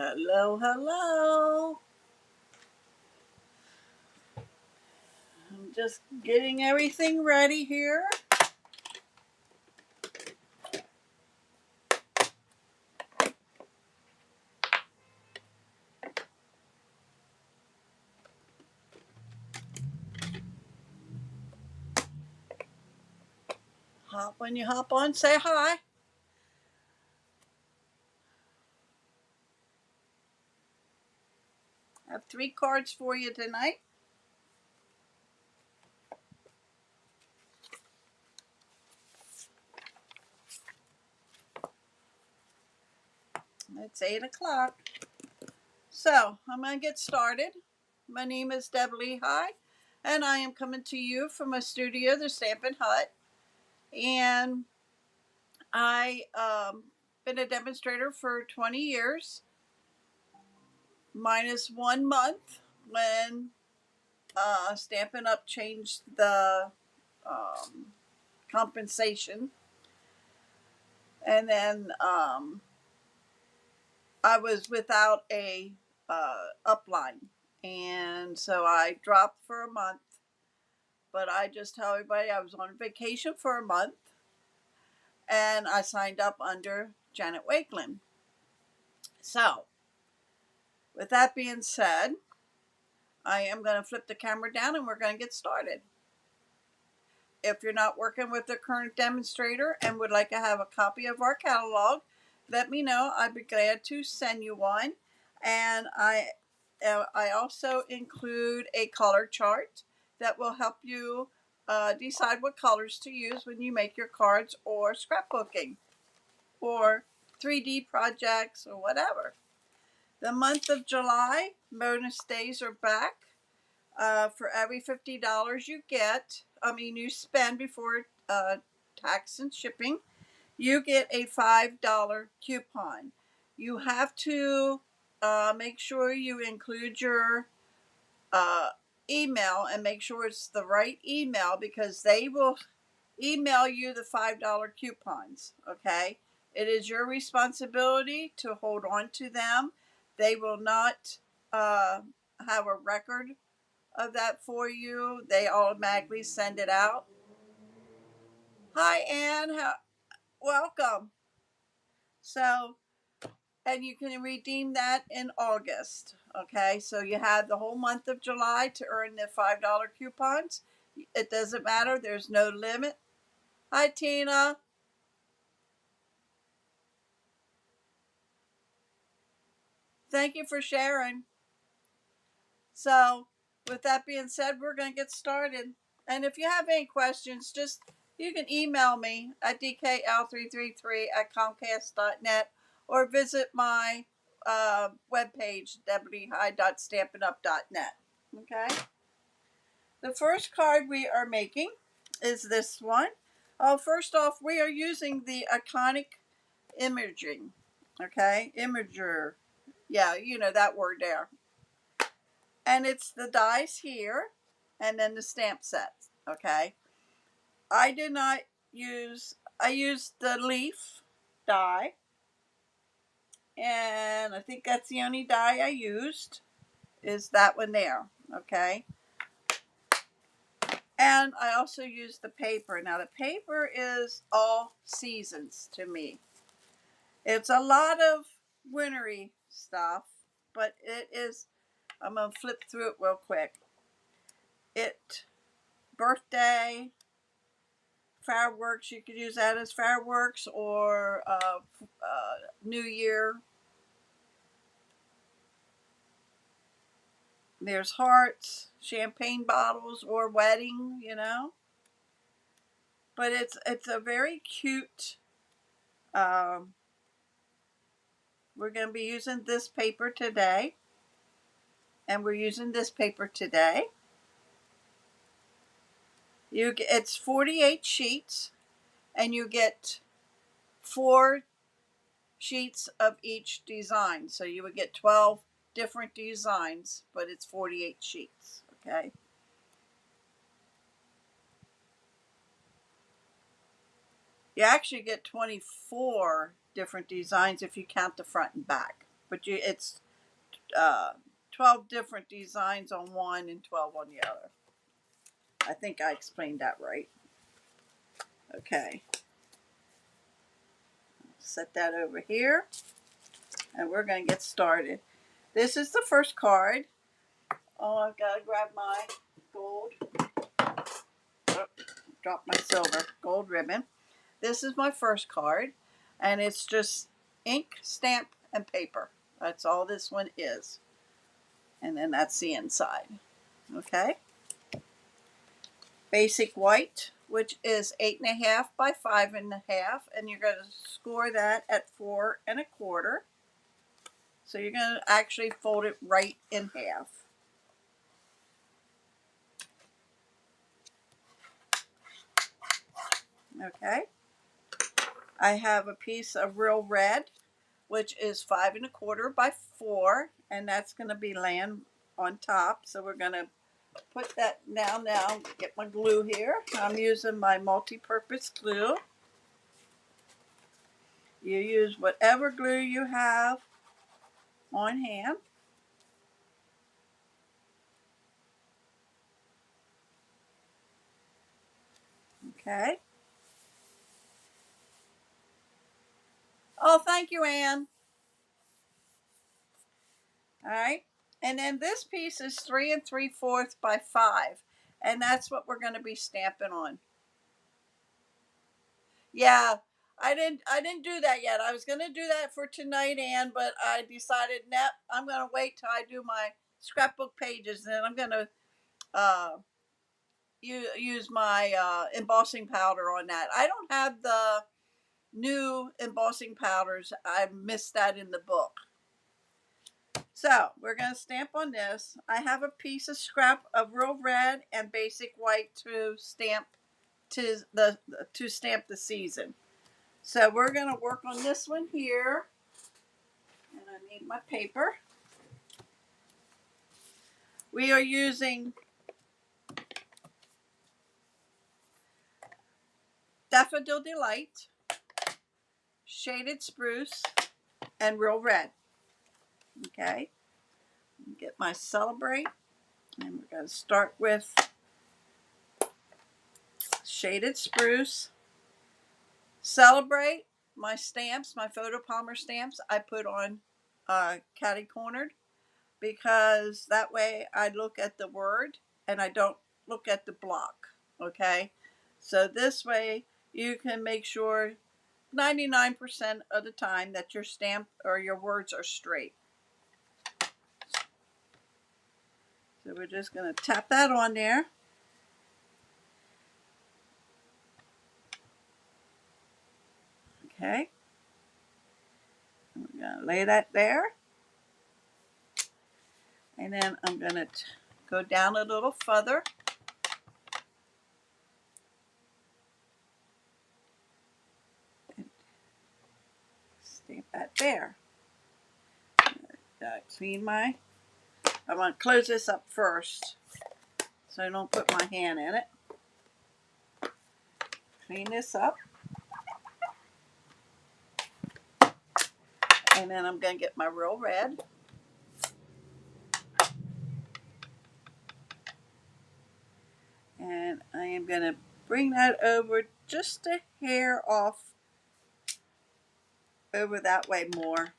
Hello, hello. I'm just getting everything ready here. When you hop on, say hi. I have 3 cards for you tonight. It's 8 o'clock. So, I'm going to get started. My name is Deb Lehigh, and I am coming to you from my studio, the Stampin' Hut. And I been a demonstrator for 20 years, minus 1 month when Stampin' Up changed the compensation. And then I was without a upline, and so I dropped for a month. But I just tell everybody I was on vacation for a month, and I signed up under Janet Wakeland. So, with that being said, I am going to flip the camera down and we're going to get started. If you're not working with the current demonstrator and would like to have a copy of our catalog, let me know. I'd be glad to send you one. And I also include a color chart that will help you decide what colors to use when you make your cards or scrapbooking or 3D projects or whatever. The month of July, bonus days are back. For every $50 you spend before tax and shipping, you get a $5 coupon. You have to make sure you include your email and make sure it's the right email, because they will email you the $5 coupons. Okay, it is your responsibility to hold on to them. They will not have a record of that for you. They automatically send it out. Hi, Anne. Welcome. So, and you can redeem that in August. Okay, so you have the whole month of July to earn the $5 coupons. It doesn't matter, there's no limit. Hi, Tina. Thank you for sharing. So, with that being said, we're going to get started. And if you have any questions, you can email me at dkl333@comcast.net or visit my webpage, www.stampinup.net. Okay? The first card we are making is this one. First off, we are using the Iconic Imagery. Okay? Imager. Yeah, you know that word there. And it's the dies here and then the stamp sets. Okay? I used the leaf die, and I think that's the only die I used, is that one there. Okay? And I also used the paper. Now the paper is all seasons to me. It's a lot of wintry stuff, but it is, I'm going to flip through it real quick. Birthday, fireworks, you could use that as fireworks, or New Year. There's hearts, champagne bottles, or wedding, But it's a very cute. We're going to be using this paper today, and we're using this paper today. It's 48 sheets, and you get 4 sheets of each design. So you would get 12 different designs, but it's 48 sheets. Okay. You actually get 24 different designs if you count the front and back. but it's 12 different designs on one and 12 on the other. I think I explained that right. Okay. Set that over here. And we're going to get started. This is the first card. Oh, I've got to grab my gold. Oh, drop my silver. Gold ribbon. This is my first card. And it's just ink, stamp, and paper. That's all this one is. And then that's the inside. Okay. Basic white, which is 8.5 by 5.5. And you're going to score that at 4 1/4. So you're going to actually fold it right in half. Okay. I have a piece of real red, which is 5 1/4 by 4, and that's going to be laying on top. So we're going to put that down now. Get my glue here. I'm using my multi-purpose glue. You use whatever glue you have on hand. Okay. Oh, thank you, Anne. All right. And then this piece is 3 3/4 by 5. And that's what we're going to be stamping on. Yeah, I didn't do that yet. I was gonna do that for tonight, Anne, but I decided, nah, I'm gonna wait till I do my scrapbook pages, and then I'm gonna uh, use my embossing powder on that. I don't have the new embossing powders. I missed that in the book. So we're gonna stamp on this. I have a piece of scrap of real red and basic white to stamp to stamp the season. So we're going to work on this one here. And I need my paper. We are using Daffodil Delight, Shaded Spruce, and Real Red. Okay. Get my Celebrate. And we're going to start with Shaded Spruce. Celebrate, my stamps, my photo polymer stamps, I put on catty cornered, because that way I look at the word and I don't look at the block. Okay, so this way you can make sure 99% of the time that your stamp or your words are straight. So we're just going to tap that on there. Okay, we're going to lay that there. And then I'm going to go down a little further. And stamp that there. Clean my, I want to close this up first so I don't put my hand in it. Clean this up. And then I'm going to get my Real Red. And I am going to bring that over just a hair off over that way more.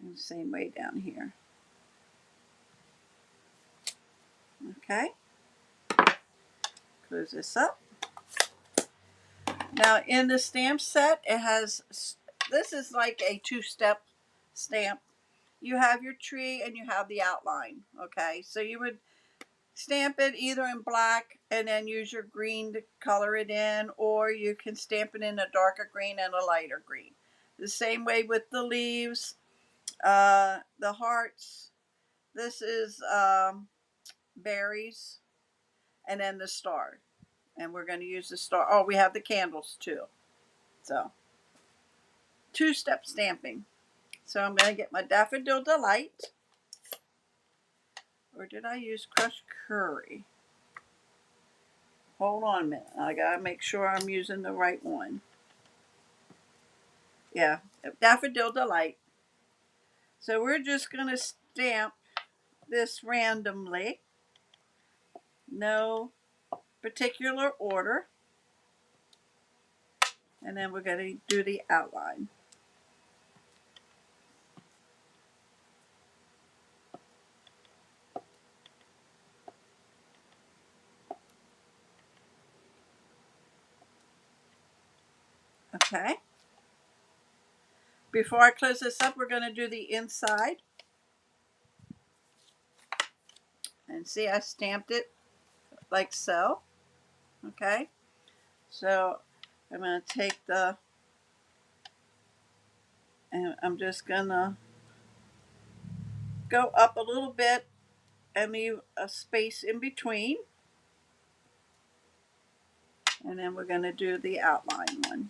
And the same way down here. Okay. Close this up. Now in the stamp set, it has, this is like a two-step stamp. You have your tree and you have the outline. Okay, so you would stamp it either in black and then use your green to color it in, or you can stamp it in a darker green and a lighter green. The same way with the leaves, the hearts. This is berries, and then the star. And we're going to use the star. Oh, we have the candles too. So, two-step stamping. So I'm going to get my Daffodil Delight. Or did I use crushed curry? Hold on a minute. I got to make sure I'm using the right one. Yeah, Daffodil Delight. So we're just going to stamp this randomly, no particular order, and then we're going to do the outline. Okay. Before I close this up, we're going to do the inside. And see, I stamped it like so. Okay. So I'm going to take and I'm just going to go up a little bit and leave a space in between. And then we're going to do the outline one.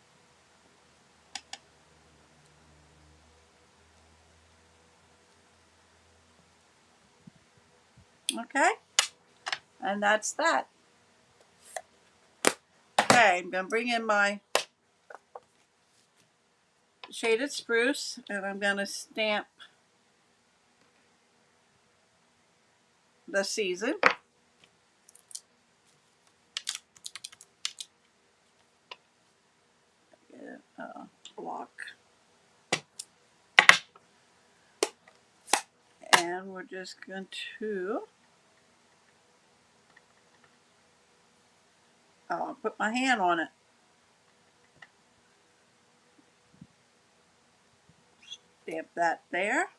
Okay. And that's that. Okay, I'm going to bring in my shaded spruce and I'm going to stamp the season. Get a block. And we're just going to put my hand on it. Stamp that there.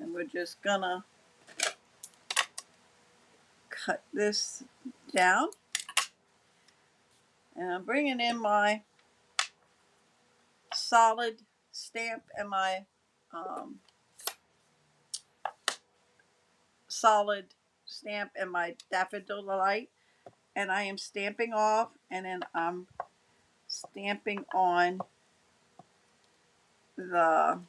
And we're just gonna cut this down. And I'm bringing in my solid stamp and my solid stamp and my Daffodil Delight. And I am stamping off and then I'm stamping on the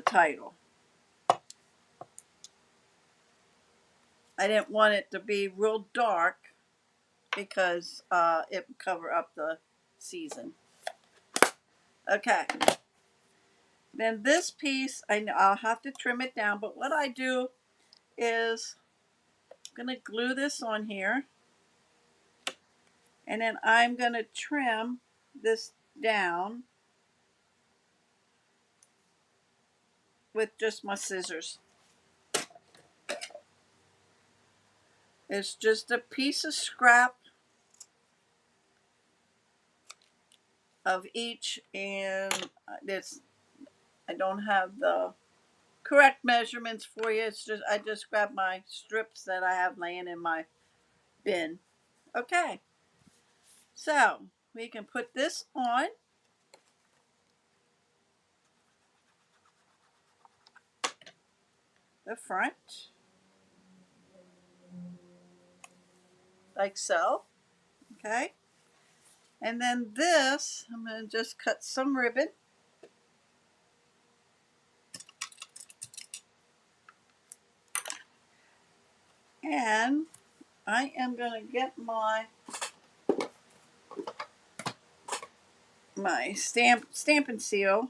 title. I didn't want it to be real dark because it would cover up the season. Okay. Then this piece, I'll have to trim it down, but what I do is I'm going to glue this on here. And then I'm going to trim this down with just my scissors. It's just a piece of scrap of each, and I don't have the correct measurements for you. It's just I just grabbed my strips that I have laying in my bin. Okay, so we can put this on. The front, like so. Okay, and then this, I'm going to just cut some ribbon. And I am going to get my Stampin' Seal,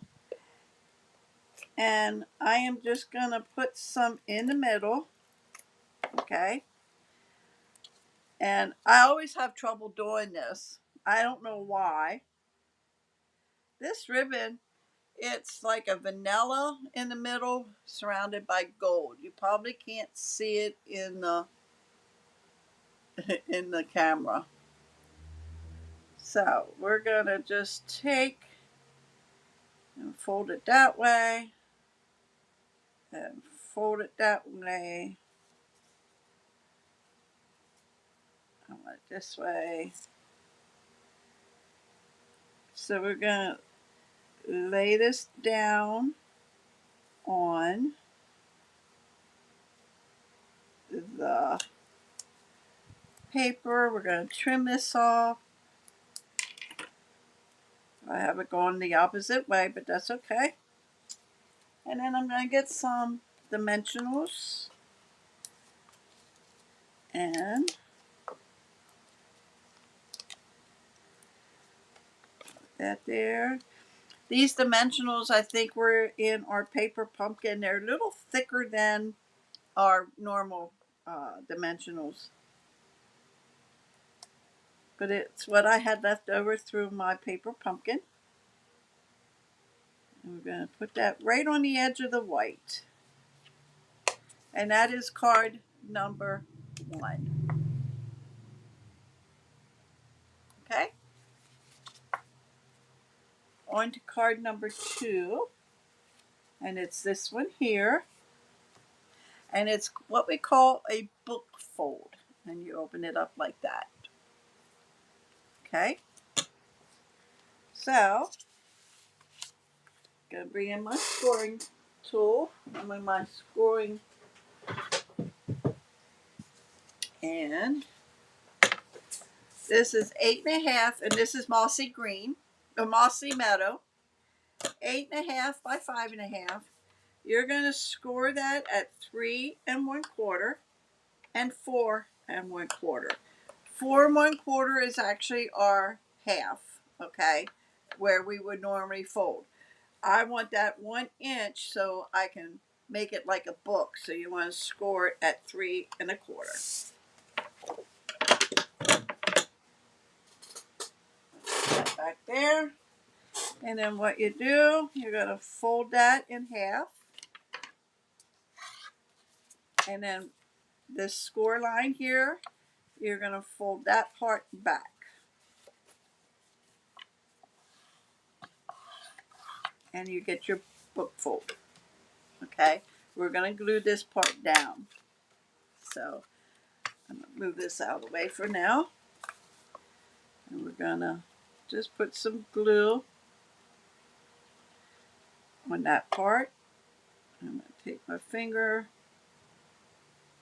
and I am just going to put some in the middle. Okay, and I always have trouble doing this. I don't know why. This ribbon, it's like a vanilla in the middle surrounded by gold. You probably can't see it in the in the camera. So we're gonna just take and fold it that way and fold it that way. I want it this way. So we're gonna lay this down on the paper. We're going to trim this off. I have it going the opposite way, but that's okay. And then I'm going to get some dimensionals And that there. These dimensionals I think were in our paper pumpkin. They're a little thicker than our normal dimensionals. But it's what I had left over through my paper pumpkin. And we're going to put that right on the edge of the white. And that is card number 1. Okay? On to card number 2. And it's this one here. And it's what we call a book fold. And you open it up like that. Okay? So, I'm going to bring in my scoring tool. I'm in my scoring. And this is 8.5, and this is mossy green, or mossy meadow. 8.5 by 5.5. You're going to score that at 3 1/4 and 4 1/4. 4 1/4 is actually our half, okay, where we would normally fold. I want that 1 inch so I can make it like a book. So you want to score it at 3 1/4. That back there. And then what you do, you're going to fold that in half. And then this score line here, you're going to fold that part back. And you get your book fold. Okay? We're going to glue this part down. So I'm going to move this out of the way for now. And we're going to just put some glue on that part. I'm going to take my finger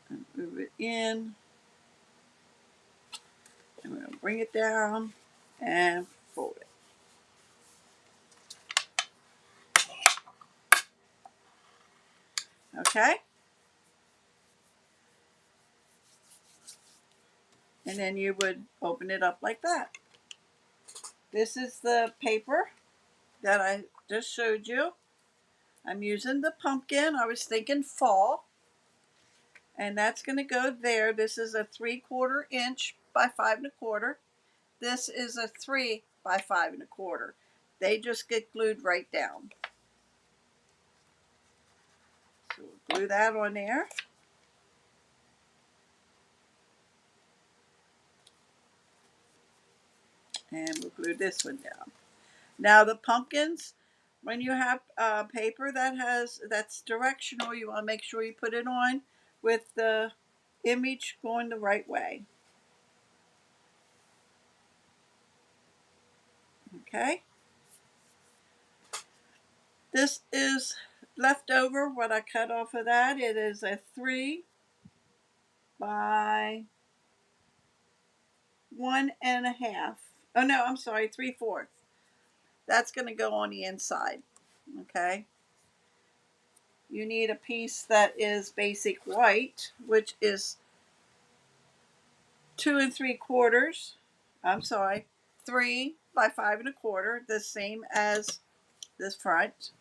and move it in. And we're going to bring it down and fold it. Okay? And then you would open it up like that. This is the paper that I just showed you. I'm using the pumpkin. I was thinking fall. And that's going to go there. This is a 3/4 inch by 5 1/4. This is a 3 by 5 1/4. They just get glued right down. So we'll glue that on there. And we'll glue this one down. Now the pumpkins, when you have paper that's directional, you want to make sure you put it on with the image going the right way. Okay. This is leftover, what I cut off of that. It is a 3 by 1 1/2. Oh no, I'm sorry, 3/4. That's going to go on the inside. Okay. You need a piece that is basic white, which is 2 3/4. I'm sorry, 3 by 5 1/4, the same as this front.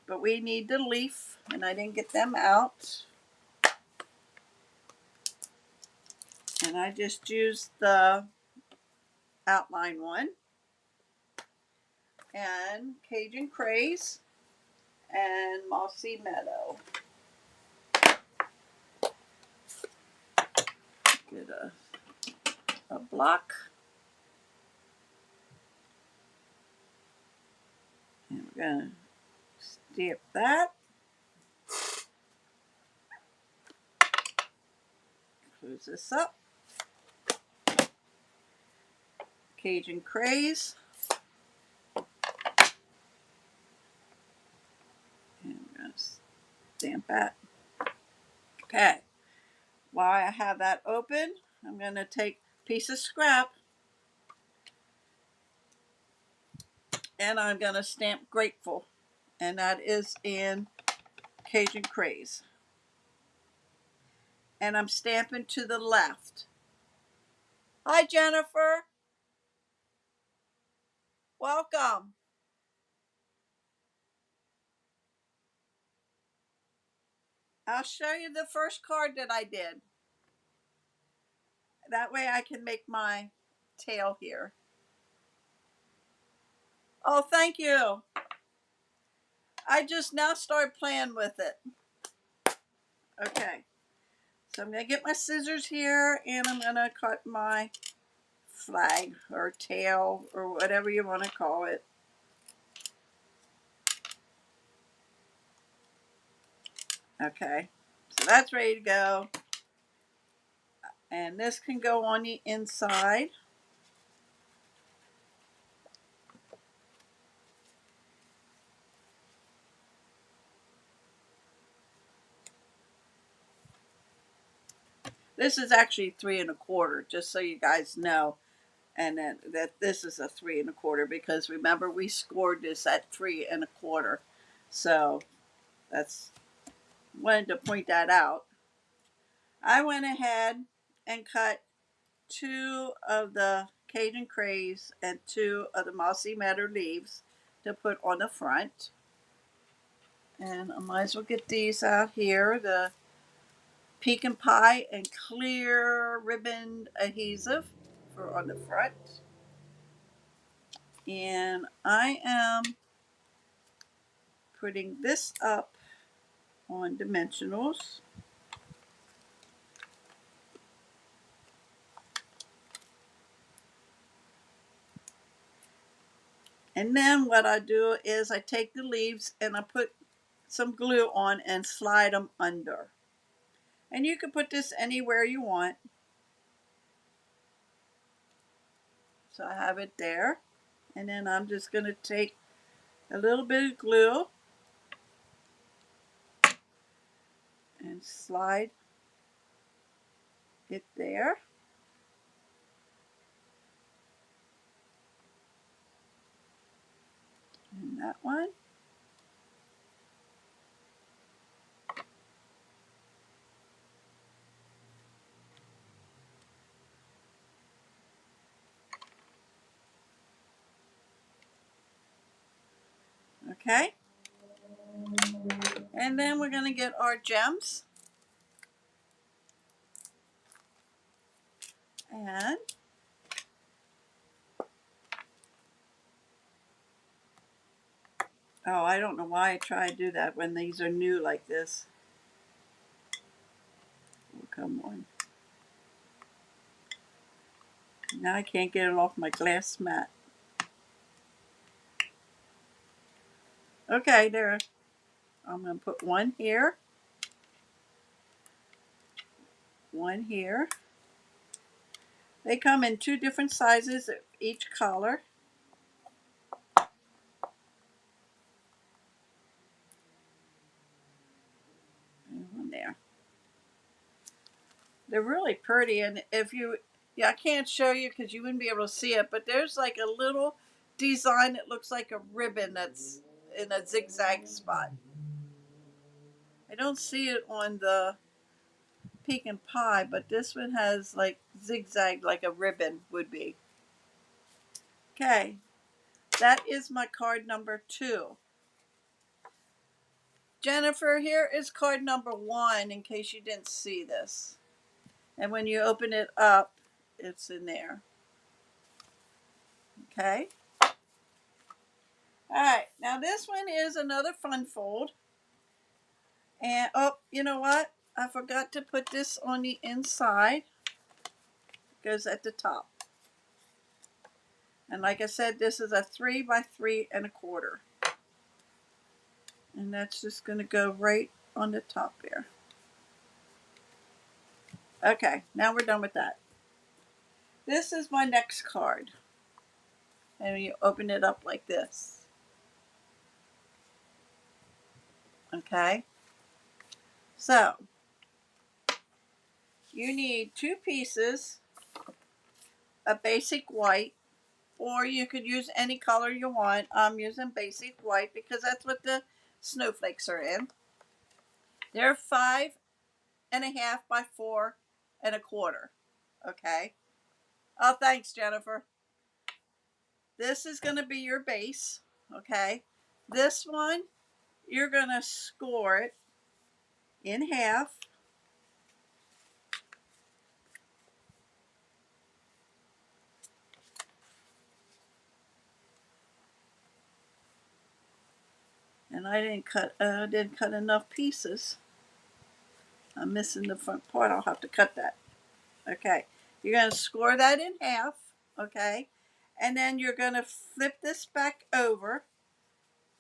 But we need the leaf, and I didn't get them out. And I just used the outline one. And Cajun Craze and Mossy Meadow. Get a block. And we're going to stamp that. Close this up. Cajun Craze. And we're going to stamp that. Okay. While I have that open, I'm going to take a piece of scrap and I'm going to stamp Grateful. And that is in Cajun Craze. and I'm stamping to the left. Hi, Jennifer. Welcome. I'll show you the first card that I did. That way I can make my tail here. Oh, thank you. I just now started playing with it. Okay. So I'm going to get my scissors here and I'm going to cut my flag or tail or whatever you want to call it. Okay. So that's ready to go. And this can go on the inside. This is actually 3 1/4, just so you guys know. And then that this is a 3 1/4 because remember we scored this at 3 1/4. So that's wanted to point that out. I went ahead and cut 2 of the Cajun Craze and 2 of the Mossy Meadow leaves to put on the front. And I might as well get these out here. The pecan pie and clear ribbon adhesive for on the front. And I am putting this up on dimensionals. And then what I do is I take the leaves and I put some glue on and slide them under. And you can put this anywhere you want. So I have it there. And then I'm just going to take a little bit of glue and slide it there. And that one. Okay. And then we're going to get our gems. And oh, I don't know why I try to do that when these are new like this. Oh, come on. Now I can't get it off my glass mat. Okay, there. I'm going to put one here. One here. They come in 2 different sizes of each color. And one there. They're really pretty, and if you, yeah, I can't show you because you wouldn't be able to see it, but there's like a little design that looks like a ribbon that's in a zigzag spot. I don't see it on the pecan pie, but this one has like zigzag like a ribbon would be. Okay, that is my card number 2. Jennifer, here is card number 1 in case you didn't see this. And when you open it up, it's in there. Okay. All right, now this one is another fun fold. And oh, you know what? I forgot to put this on the inside. It goes at the top. And like I said, this is a 3 by 3 1/4. And that's just going to go right on the top here. Okay, now we're done with that. This is my next card. And you open it up like this. Okay. So, you need 2 pieces of basic white, or you could use any color you want. I'm using basic white because that's what the snowflakes are in. There are 5 1.5 by 4.25. Okay. Oh, thanks, Jennifer. This is going to be your base. Okay. This one, you're going to score it in half. And I didn't cut enough pieces. I'm missing the front part. I'll have to cut that. Okay. You're going to score that in half. Okay. And then you're going to flip this back over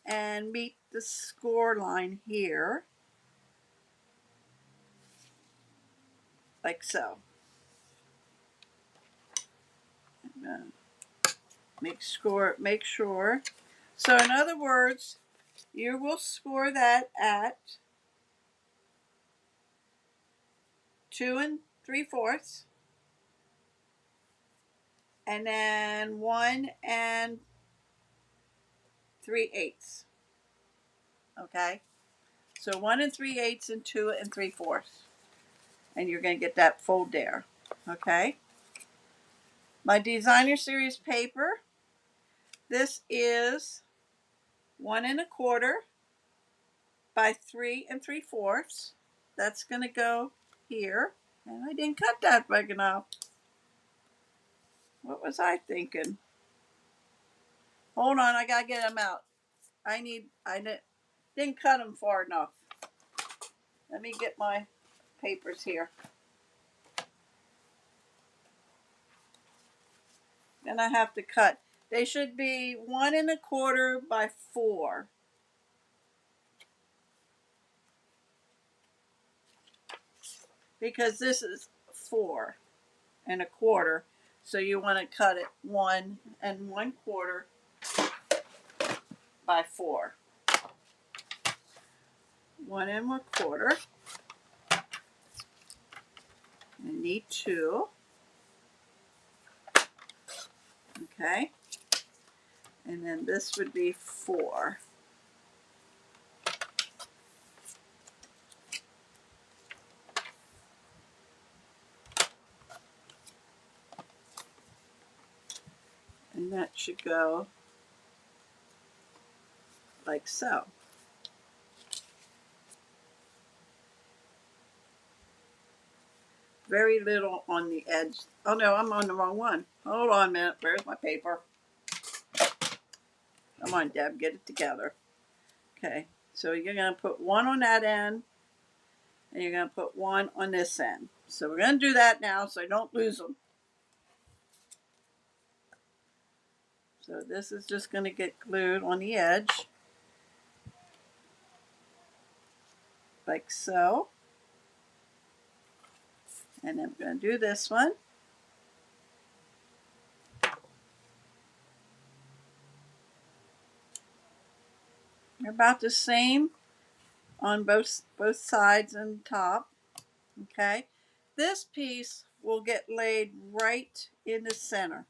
and meet the score line here. Like so. Make sure. So in other words, you will score that at 2 3/4, and then 1 3/8. Okay, so 1 3/8 and 2 3/4, and you're going to get that fold there. Okay, my designer series paper. This is 1 1/4 by 3 3/4. That's going to go here, and I didn't cut that big enough. What was I thinking? Hold on, I gotta get them out. I didn't cut them far enough. Let me get my papers here. Then I have to cut. They should be 1 1/4 by 4. Because this is 4 1/4. So you want to cut it 1 1/4 by 4. 1 1/4. I need 2. Okay. And then this would be 4. And that should go like so. Very little on the edge. Oh no, I'm on the wrong one. Hold on a minute. Where's my paper? Come on, Deb, get it together. Okay, so you're going to put 1 on that end, and you're going to put 1 on this end. So we're going to do that now so I don't lose them. So this is just going to get glued on the edge. Like so. And then I'm going to do this one. They're about the same on both sides and top. Okay. This piece will get laid right in the center.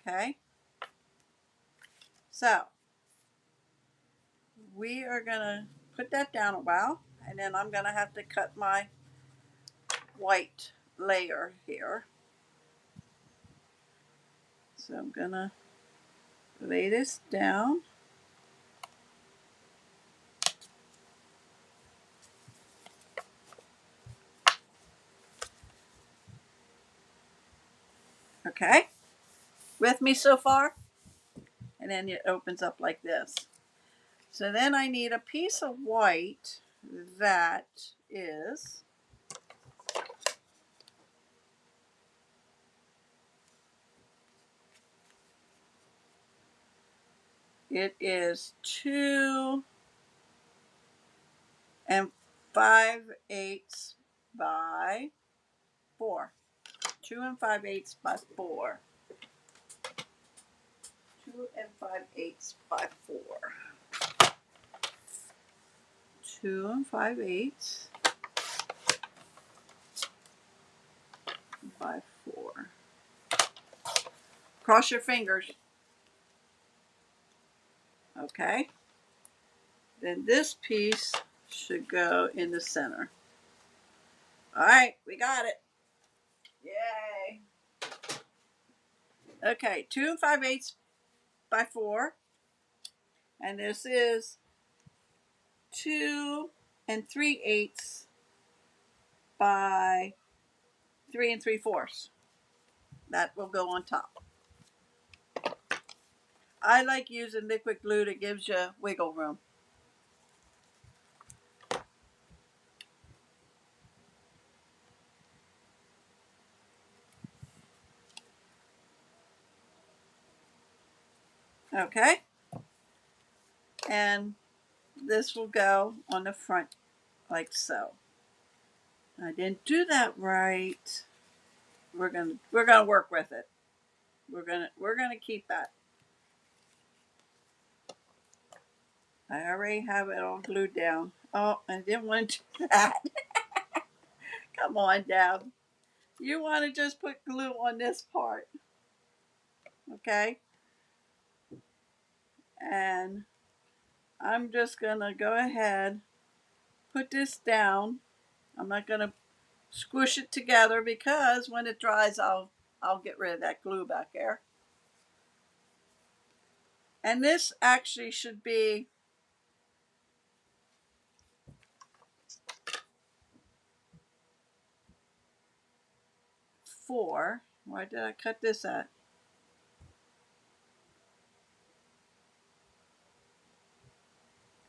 Okay. So we are going to put that down a while, and then I'm going to have to cut my white layer here. So I'm going to lay this down. Okay, with me so far? And then it opens up like this. So then I need a piece of white that is it is 2 5/8 by 4. 2 5/8 by 4. 2 5/8 by 4. 2 5/8 by 4. Cross your fingers. Okay. Then this piece should go in the center. All right, we got it. Yay. Okay, 2 5/8 by 4. And this is 2 3/8 by 3 3/4. That will go on top. I like using liquid glue that gives you wiggle room. Okay. And this will go on the front like so. I didn't do that right. We're gonna work with it. We're gonna keep that. I already have it all glued down. Oh, I didn't want to do that. Come on, Deb. You want to just put glue on this part. Okay? And I'm just gonna go ahead, put this down. I'm not gonna squish it together because when it dries, I'll get rid of that glue back there. And this actually should be four. Why did I cut this at?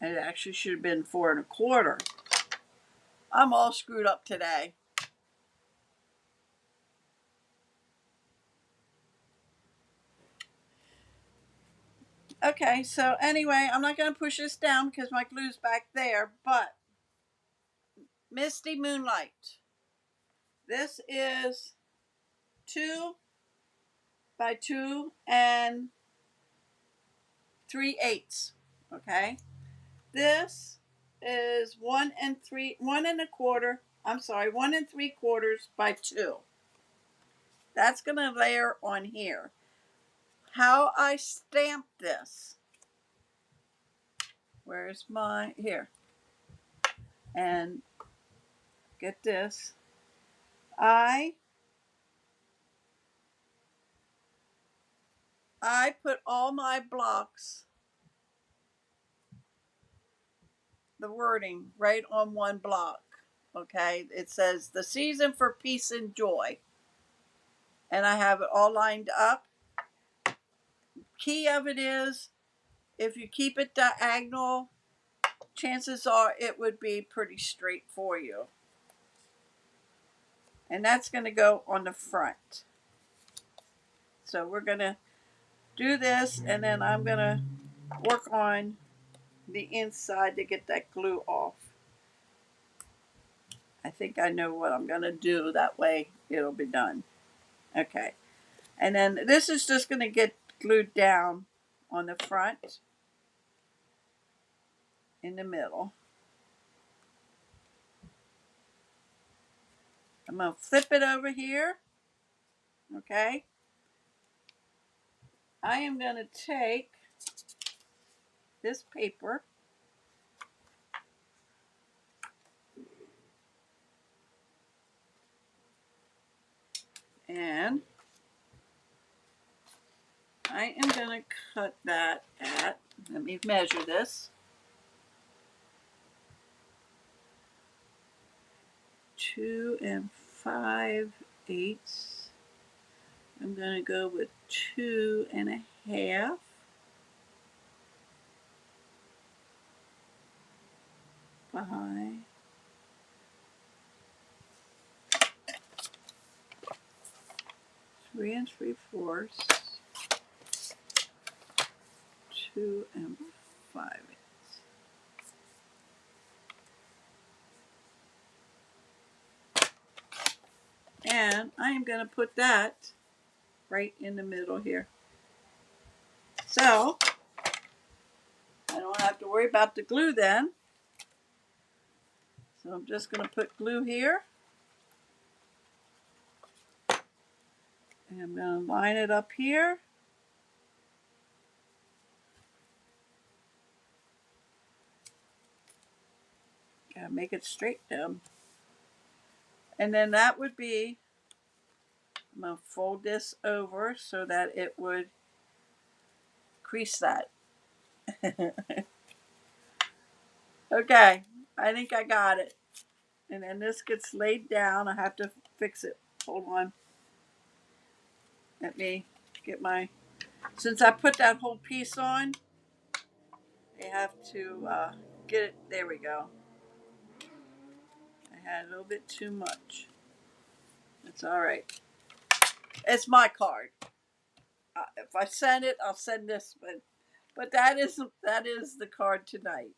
It actually should have been 4 1/4. I'm all screwed up today. Okay, so anyway, I'm not going to push this down because my glue's back there, but Misty Moonlight. This is 2 by 2 3/8. Okay, this is 1 1/4. I'm sorry, 1 3/4 by 2. That's going to layer on here. How I stamp this. Where's my here? And get this. I put all my blocks, the wording right on one block. Okay, it says the season for peace and joy, and I have it all lined up. Key of it is if you keep it diagonal, chances are it would be pretty straight for you. And that's going to go on the front. So we're going to do this, and then I'm going to work on the inside to get that glue off. I think I know what I'm going to do. That way it'll be done. Okay. And then this is just going to get glued down on the front, in the middle. I'm going to flip it over here. Okay. I am going to take this paper and I am going to cut that at, let me measure this, 2 5/8. I'm going to go with 2 1/2. By 3 3/4, 2 5/8. And I am going to put that right in the middle here. So I don't have to worry about the glue then. So I'm just going to put glue here. And I'm going to line it up here. Gotta make it straight now. And then that would be, I'm going to fold this over so that it would crease that. Okay, I think I got it. And then this gets laid down. I have to fix it. Hold on. Let me get my, since I put that whole piece on, I have to get it, there we go. I had a little bit too much. That's all right. It's my card. If I send it, I'll send this one. But that is the card tonight.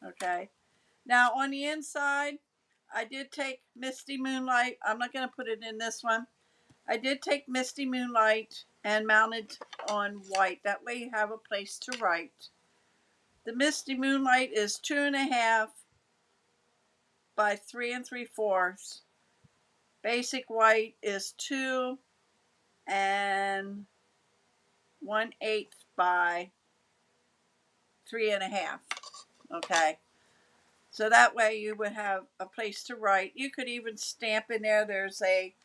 Okay. Now on the inside, I did take Misty Moonlight. I'm not going to put it in this one. I did take Misty Moonlight and mounted on white. That way you have a place to write. The Misty Moonlight is 2.5 by 3 3/4. Basic white is 2 1/8 by 3.5. Okay. So that way you would have a place to write. You could even stamp in there. There's a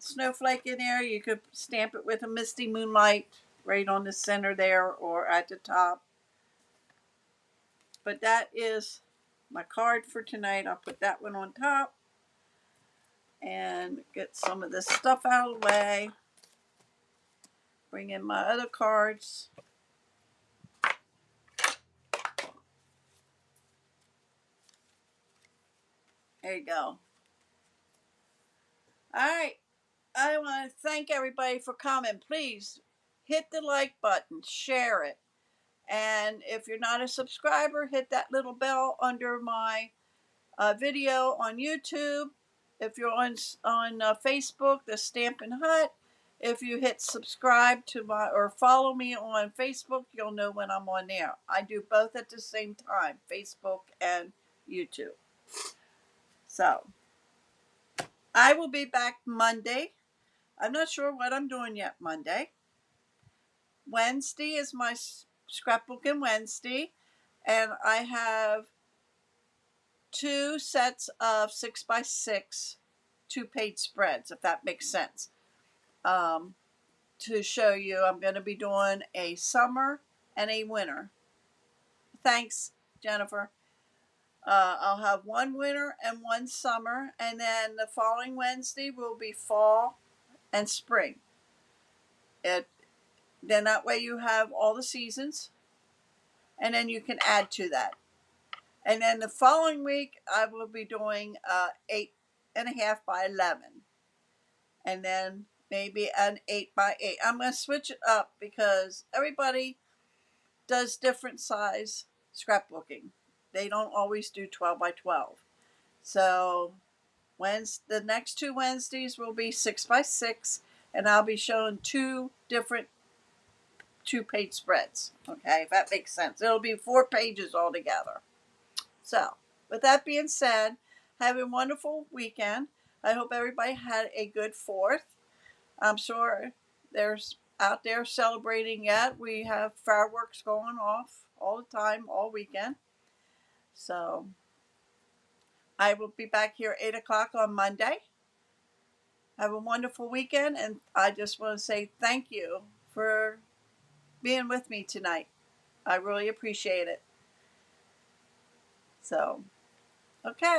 snowflake in there. You could stamp it with a Misty Moonlight right on the center there or at the top. But that is my card for tonight. I'll put that one on top and get some of this stuff out of the way. Bring in my other cards. There you go. All right. I want to thank everybody for coming. Please hit the like button, share it. And if you're not a subscriber, hit that little bell under my video on YouTube. If you're on Facebook, the Stampin' Hut. If you hit subscribe to my or follow me on Facebook, you'll know when I'm on there. I do both at the same time, Facebook and YouTube. So I will be back Monday. I'm not sure what I'm doing yet Monday. Wednesday is my scrapbooking Wednesday, and I have 2 sets of 6x6 2-page spreads, if that makes sense. To show you, I'm going to be doing a summer and a winter. Thanks, Jennifer. I'll have one winter and one summer, and then the following Wednesday will be fall and spring. Then that way you have all the seasons, and then you can add to that. And then the following week, I will be doing 8.5 by 11. And then maybe an 8 by 8. I'm going to switch it up because everybody does different size scrapbooking. They don't always do 12 by 12. So the next 2 Wednesdays will be 6 by 6, and I'll be showing 2 different 2-page spreads. Okay, if that makes sense. It'll be 4 pages altogether. So, with that being said, have a wonderful weekend. I hope everybody had a good 4th. I'm sure there's out there celebrating yet. We have fireworks going off all the time, all weekend. So, I will be back here 8 o'clock on Monday. Have a wonderful weekend, and I just want to say thank you for being with me tonight. I really appreciate it. So, okay.